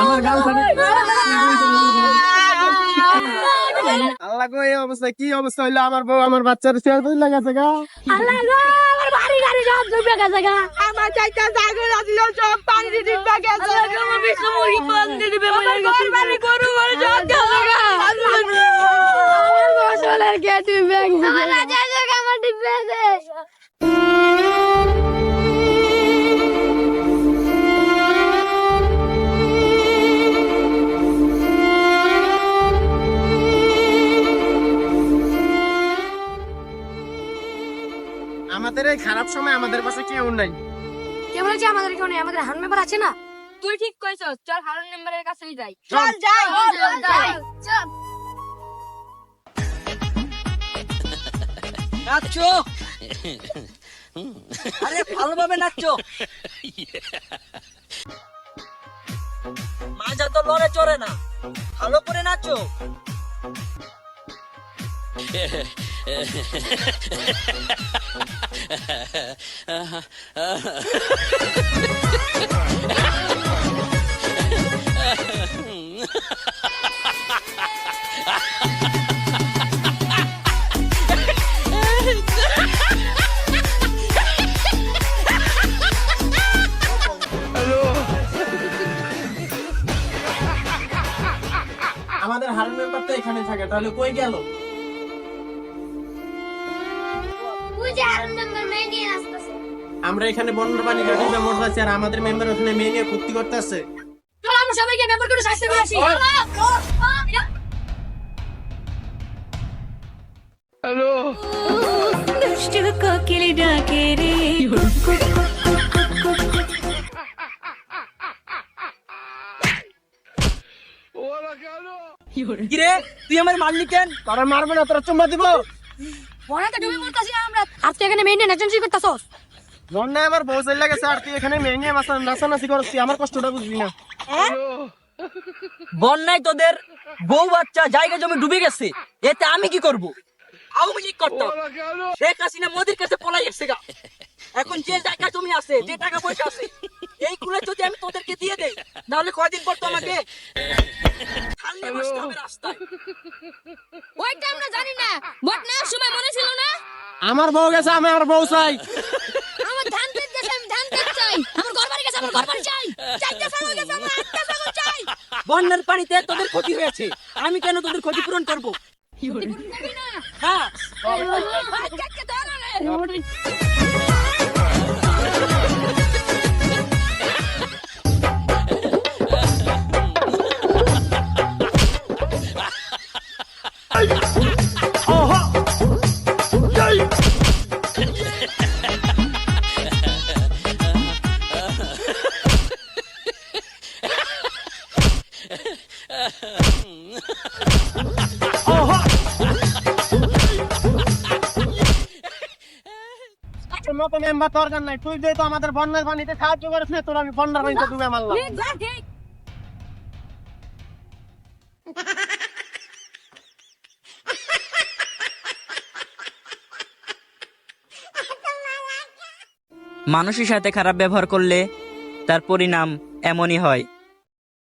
আমার গাল ফাটে। আল্লাহ গো, এই অবস্থা কি অবস্থা হইলো? আমার বউ আমার বাচ্চার শেয়ার করে লাগাছে গা। আল্লাহ গো, আমার বাড়ি গাড়ি সব ডুবে গেছে গা। আমার চাইটা জাগো দিল সব পানি দিয়ে গেছে। আল্লাহ গো, আমার বিষ্ণু মুরগি পান দিয়ে দিবে মরে গেছে। বাড়ি গরু মরে সব গেছে গা। আমার ফসলের কে ডুবে গেছে। আমার রাজা জায়গা আমার ডুবে গেছে। আমাদের এই খারাপ সময় আমাদের পাশে কেউ নাই। কে বলেছে আমাদের কেউ নেই? আমাদের হান মেম্বার আছে না? তুই ঠিক কইছস, চল হারুন মেম্বারের কাছেই যাই। চল যাই। চল। নাচো, আরে ভালোভাবে নাচো। মাজা তো লড়ে চড়ে না, ভালো করে নাচো। আমাদের হারুন মেম্বার তো এখানে থাকে, তাহলে কই গেল? তুই যে হারুন মেম্বার মেয়ে নিয়ে আসতেছে। আমরা এখানে বন্যার পানি কাটিয়ে মোটর আছে, আর আমাদের মেম্বার ওখানে মেয়ে নিয়ে ফুর্তি করতেছে। চল আমরা সবাইকে মেম্বার করে শাস্তি করে আসি। দুষ্ট কোকিল ডাকে রে কিরে, তুই আমার মারলি কেন? তোরা মারবে না, তোরা চুম্মা দিব। বনাতে ডুবে মরতাছি আমরা। আর তুই এখানে মেয়ে নিয়ে নাচানাচি করতাছস। বন্যায় আমার বউ চলে গেছে, আর তুই এখানে মেয়ে নিয়ে নাচানাচি করছিস, আমার কষ্টটা বুঝবি না। বন্যায় তোদের বউ বাচ্চা জায়গা জমি ডুবে গেছে, এতে আমি কি করব? আওয়ামী লীগ করতাম, শেখ হাসিনা মোদির কাছে পলাই গেছে গা। এখন যে জায়গা জমি আছে, যে টাকা পয়সা আছে, এইগুলো যদি আমি তোদেরকে দিয়ে দেই, তাহলে কয়দিন পর তো আমাকে ঠান্ডা বসতে হবে রাস্তায়। ওইটা আমরা জানি না। ভোট নেওয়ার সময় মনে ছিল না? আমার বউ গেছে, আমি আমার বউ চাই। আমার ধান পেট গেছে, আমি ধান পেট চাই। আমার ঘর বাড়ি গেছে, আমার ঘর বাড়ি চাই। চারটা ছাগল গেছে, আমার আটটা ছাগল চাই। বন্যার পানিতে তোদের ক্ষতি হয়েছে, আমি কেন তোদের ক্ষতিপূরণ করব? করবি না? হ্যাঁ, আজকে তো আলো রে। নতুন মেম্বার দরকার নাই, তুই যেহেতু আমাদের বন্যার পানিতে সাহায্য করিস না, তোর আমি বন্যার পানিতে ডুবে মারলাম। যা ঠিক। মানুষের সাথে খারাপ ব্যবহার করলে তার পরিণাম এমনই হয়।